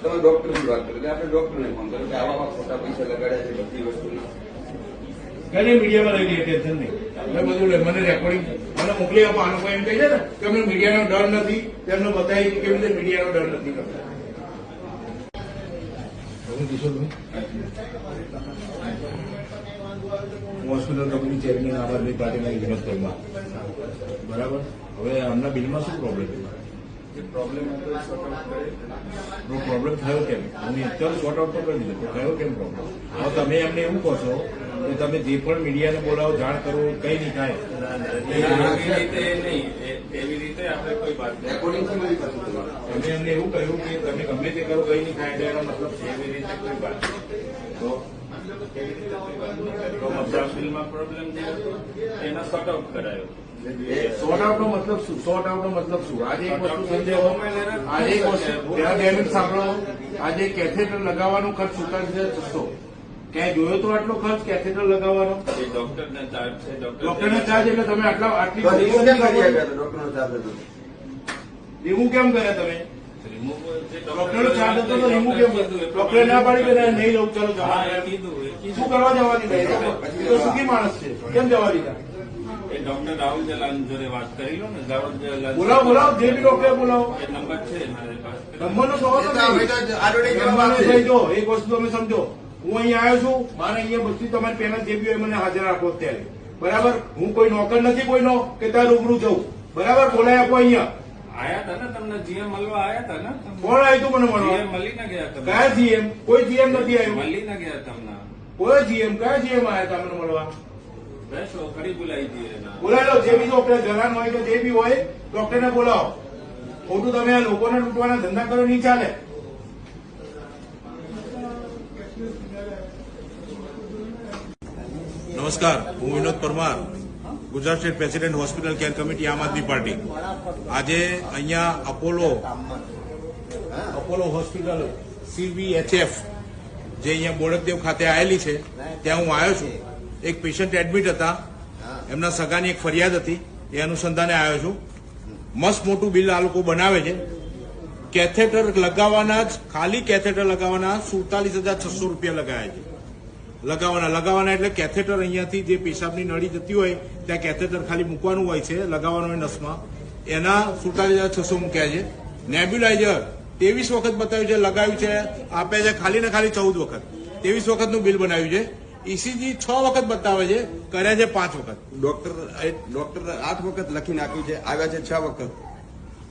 તમે ડોક્ટરની વાત કરો એટલે આપણે ડોક્ટરને ફોન કર્યો કે આવા ખોટા પૈસા લગાડ્યા છે બધી વસ્તુના. કઈ મીડિયામાં લઈ લઈએ, ટેન્શન નહીં. મેં બધું મને રેકોર્ડિંગ મને મોકલી આપો. આ લોકો એમ કહે છે ને કે અમને મીડિયાનો ડર નથી, તેમને બતાવી કેવી રીતે મીડિયાનો ડર નથી કરતા. હોસ્પિટલ કંપની ચેરમેન આમ આદમી પાર્ટીના વિનોદ પરમાર. બરાબર. હવે આમના બિલમાં શું પ્રોબ્લેમ છે? પ્રોબ્લેમ પ્રોબ્લેમ થયો કેમ? હું અત્યારે સોર્ટ આઉટ તો કરી દીધો, તો થયો કેમ પ્રોબ્લેમ? હવે તમે એમને એવું કહો છો કે તમે જે પણ મીડિયાને બોલાવો, જાણ કરો, કઈ નહીં થાય. એવી રીતે આપણે કોઈ વાત રેકોર્ડિંગ છે મારી પાસે તમારે. તમે એમને એવું કહ્યું કે તમે ગમે તે કરો, કઈ નહીં થાય, એટલે એનો મતલબ છે એવી રીતે કોઈ વાત તો કેવી રીતે કોઈ વાત નહીં કરી. તો બિલમાં પ્રોબ્લેમ જે હતો એનો સોર્ટ આઉટ કરાયો. સોર્ટ આઉટ નો મતલબ શું? સોર્ટ આઉટ નો મતલબ શું? આજે એક વસ્તુ સમજાવો, આજે એક વસ્તુ 2 મિનિટ સાંભળો. આજે કેથેટર લગાવવાનો ખર્ચ 47,600. ક્યાંય જોયો તો આટલો ખર્ચ કેથેટર લગાવવાનો? એ ડોક્ટરને ચાર્જ છે. ડોક્ટરને ચાર્જ એટલે તમે આટલી ડોક્ટરનો ચાર્જ હતો. રિમૂવ કેમ કર્યા તમે? ડોક્ટરનો ચાર્જ હતો તો રિમૂવ કેમ કર્યું? ડોક્ટરે ના પાડી કે નહીં જવું, ચાલો જવા. શું કરવા જવા દીધા? એ તો સુખી માણસ છે, કેમ જવા દીધા? એ ડોક્ટર રાહુલ જલાન જોડે વાત કરી લો ને. રાહુલ જલાન બોલાવો, જે બી ડોક્ટર બોલાવો. એ નંબર છે મારી પાસે. નંબરનો સવાલ નથી. જો એક વસ્તુ તમે સમજો, હું અહીંયા આવ્યો છું, મારે અહીંયા બધી તમારી પેનલ જે બી હોય મને હાજર રાખો અત્યારે. બરાબર. હું કોઈ નોકર નથી કોઈનો કે ત્યાં રૂબરૂ જવું. બરાબર. બોલાય આપો અહીંયા. આયા હતા ને તમને જીએમ મળવા આયા હતા ને? કોણ આવ્યું તું મને મળવા? જીએમ મળીને ગયા તમને. કયા જીએમ? કોઈ જીએમ નથી આવ્યું. મળીને ગયા તમને. કોઈ જીએમ? કયા જીએમ આવ્યા હતા મને મળવા? બેસો ફરી બોલાવી દઈએ એના. બોલાવી લો. જે બી ડોક્ટર જલાન હોય કે જે બી હોય ડોક્ટરને બોલાવો. ખોટું તમે આ લોકોને લૂંટવાના ધંધા કરો, નહીં ચાલે. નમસ્કાર, હું Vinod Parmar, Gujarat state president hospital care committee, આમ આદમી પાર્ટી. આજે અહીંયા અપોલો હોસ્પિટલ CVHF જે અહીંયા બોડકદેવ ખાતે આવેલી છે, ત્યાં હું આવ્યો છું. એક પેશન્ટ એડમિટ હતા, એમના સગાની એક ફરિયાદ હતી, એ અનુસંધાને આવ્યો છું. મસ્ત મોટું બિલ આ લોકો બનાવે છે. કેથેટર લગાવવાના જ, ખાલી કેથેટર લગાવવાના 47,600 રૂપિયા લગાવ્યા છે. લગાવવાના એટલે કેથેટર અહીંયાથી જે પેશાબની નળી જતી હોય ત્યાં કેથેટર ખાલી મૂકવાનું હોય છે, લગાવવાનું હોય નસમાં, એના 47,600 મૂક્યા છે. નેબ્યુલાઇઝર 23 વખત બતાવ્યું છે, લગાવ્યું છે, આપે છે ખાલી ને ખાલી 14 વખત, 23 વખતનું બિલ બનાવ્યું છે. ECG 6 વખત બતાવે છે, કર્યા છે 5 વખત. ડોક્ટર 8 વખત લખીને આપ્યું છે, આવ્યા છે 6 વખત.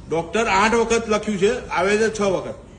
ડોક્ટર 8 વખત લખ્યું છે, આવે છે 6 વખત.